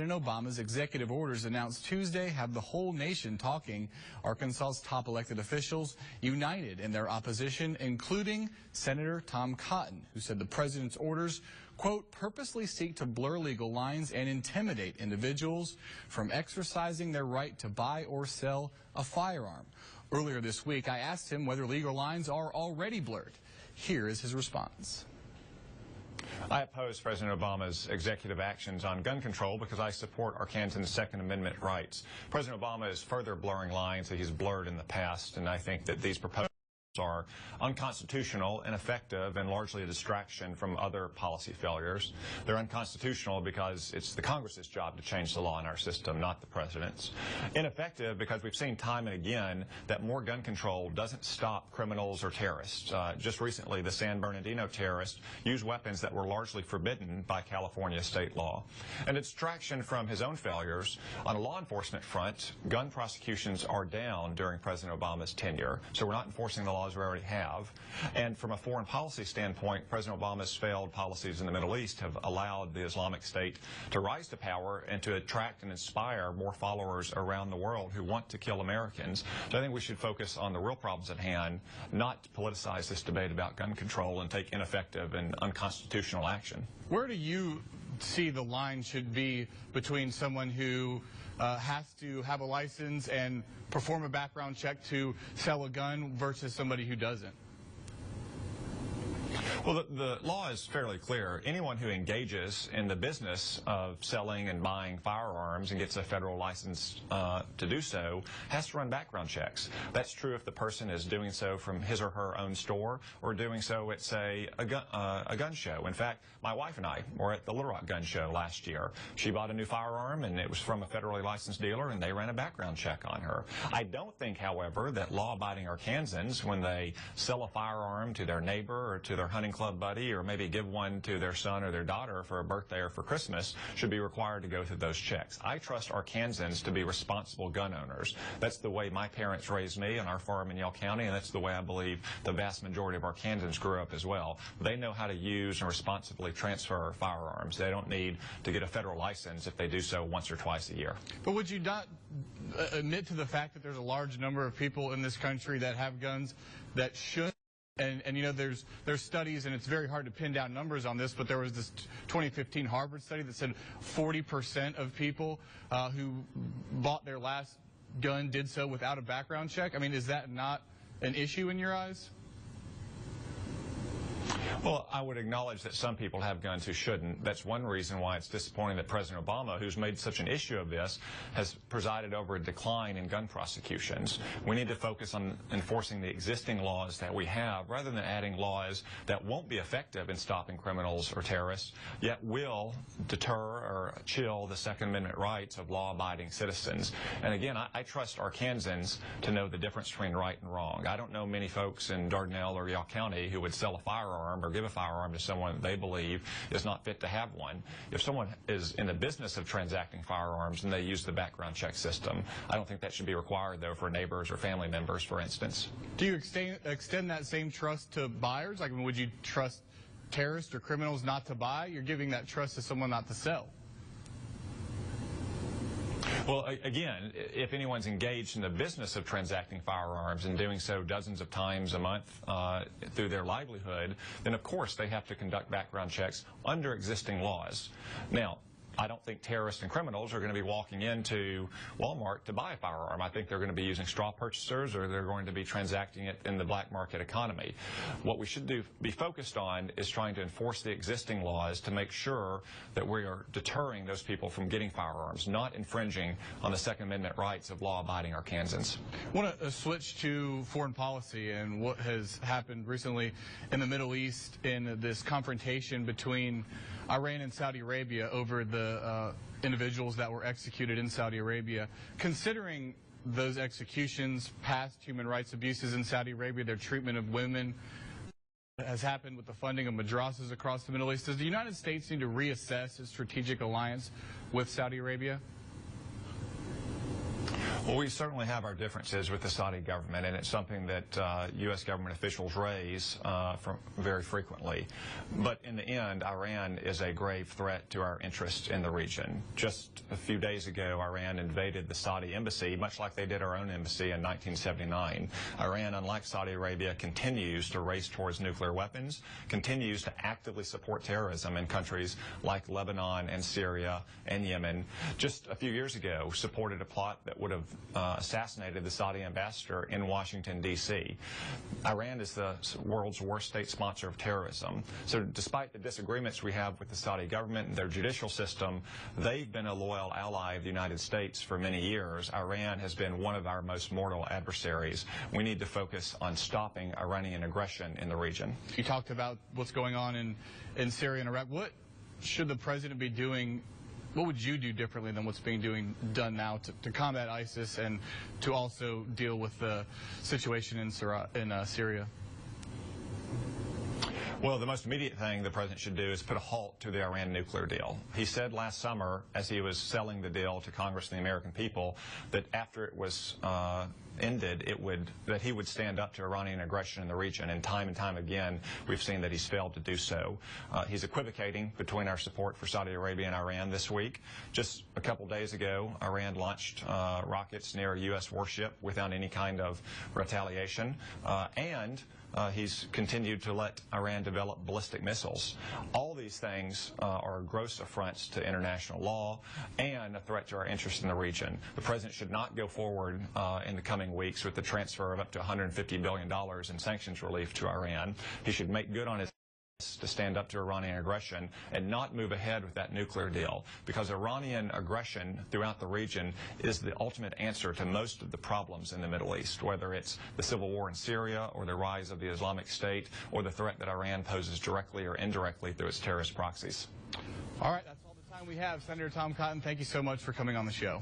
President Obama's executive orders announced Tuesday have the whole nation talking. Arkansas's top elected officials united in their opposition, including Senator Tom Cotton, who said the president's orders, quote, purposely seek to blur legal lines and intimidate individuals from exercising their right to buy or sell a firearm. Earlier this week, I asked him whether legal lines are already blurred. Here is his response. I oppose President Obama's executive actions on gun control because I support Arkansans' Second Amendment rights. President Obama is further blurring lines that he's blurred in the past, and I think that these proposals are unconstitutional, ineffective, and largely a distraction from other policy failures. They're unconstitutional because it's the Congress's job to change the law in our system, not the president's. Ineffective because we've seen time and again that more gun control doesn't stop criminals or terrorists. Just recently, the San Bernardino terrorist used weapons that were largely forbidden by California state law. And a distraction from his own failures. On a law enforcement front, gun prosecutions are down during President Obama's tenure, so we're not enforcing the laws we already have. And from a foreign policy standpoint, President Obama's failed policies in the Middle East have allowed the Islamic State to rise to power and to attract and inspire more followers around the world who want to kill Americans. So I think we should focus on the real problems at hand, not politicize this debate about gun control and take ineffective and unconstitutional action. Where do you see the line should be between someone who has to have a license and perform a background check to sell a gun versus somebody who doesn't? Well, the law is fairly clear. Anyone who engages in the business of selling and buying firearms and gets a federal license to do so has to run background checks. That's true if the person is doing so from his or her own store or doing so at, say, a gun show. In fact, my wife and I were at the Little Rock Gun Show last year. She bought a new firearm, and it was from a federally licensed dealer, and they ran a background check on her. I don't think, however, that law-abiding Arkansans, when they sell a firearm to their neighbor or to their hunting club buddy or maybe give one to their son or their daughter for a birthday or for Christmas, should be required to go through those checks. I trust Arkansans to be responsible gun owners. That's the way my parents raised me on our farm in Yell County, and that's the way I believe the vast majority of Arkansans grew up as well. They know how to use and responsibly transfer firearms. They don't need to get a federal license if they do so once or twice a year. But would you not admit to the fact that there's a large number of people in this country that have guns that should? And you know, there's studies, and it's very hard to pin down numbers on this, but there was this 2015 Harvard study that said 40% of people who bought their last gun did so without a background check. I mean, is that not an issue in your eyes? Well, I would acknowledge that some people have guns who shouldn't. That's one reason why it's disappointing that President Obama, who's made such an issue of this, has presided over a decline in gun prosecutions. We need to focus on enforcing the existing laws that we have rather than adding laws that won't be effective in stopping criminals or terrorists, yet will deter or chill the Second Amendment rights of law-abiding citizens. And again, I trust Arkansans to know the difference between right and wrong. I don't know many folks in Dardanelle or Yell County who would sell a firearm or give a firearm to someone that they believe is not fit to have one. If someone is in the business of transacting firearms and they use the background check system, I don't think that should be required, though, for neighbors or family members, for instance. Do you extend that same trust to buyers? Like, would you trust terrorists or criminals not to buy? You're giving that trust to someone not to sell. Well, again, if anyone's engaged in the business of transacting firearms and doing so dozens of times a month through their livelihood, then of course they have to conduct background checks under existing laws. Now, I don't think terrorists and criminals are going to be walking into Walmart to buy a firearm. I think they're going to be using straw purchasers, or they're going to be transacting it in the black market economy. What we should be focused on is trying to enforce the existing laws to make sure that we are deterring those people from getting firearms, not infringing on the Second Amendment rights of law-abiding Arkansans. I want to switch to foreign policy and what has happened recently in the Middle East in this confrontation between Iran and Saudi Arabia over the individuals that were executed in Saudi Arabia. Considering those executions, past human rights abuses in Saudi Arabia, their treatment of women, has happened with the funding of madrasas across the Middle East, does the United States need to reassess its strategic alliance with Saudi Arabia? Well, we certainly have our differences with the Saudi government, and it's something that U.S. government officials raise very frequently. But in the end, Iran is a grave threat to our interests in the region. Just a few days ago, Iran invaded the Saudi embassy, much like they did our own embassy in 1979. Iran, unlike Saudi Arabia, continues to race towards nuclear weapons, continues to actively support terrorism in countries like Lebanon and Syria and Yemen. Just a few years ago, supported a plot that would have assassinated the Saudi ambassador in Washington, D.C. Iran is the world's worst state sponsor of terrorism. So despite the disagreements we have with the Saudi government and their judicial system, they've been a loyal ally of the United States for many years. Iran has been one of our most mortal adversaries. We need to focus on stopping Iranian aggression in the region. You talked about what's going on in Syria and Iraq. What should the president be doing? What would you do differently than what's being done now to combat ISIS and to also deal with the situation in Syria? Well, the most immediate thing the president should do is put a halt to the Iran nuclear deal. He said last summer, as he was selling the deal to Congress and the American people, that after it was ended, that he would stand up to Iranian aggression in the region. And time again, we've seen that he's failed to do so. He's equivocating between our support for Saudi Arabia and Iran this week. Just a couple days ago, Iran launched rockets near a U.S. warship without any kind of retaliation. He's continued to let Iran develop ballistic missiles. All these things are gross affronts to international law and a threat to our interests in the region. The president should not go forward in the coming weeks with the transfer of up to $150 billion in sanctions relief to Iran. He should make good on his to stand up to Iranian aggression and not move ahead with that nuclear deal, because Iranian aggression throughout the region is the ultimate answer to most of the problems in the Middle East, whether it's the civil war in Syria or the rise of the Islamic State or the threat that Iran poses directly or indirectly through its terrorist proxies. All right, that's all the time we have. Senator Tom Cotton, thank you so much for coming on the show.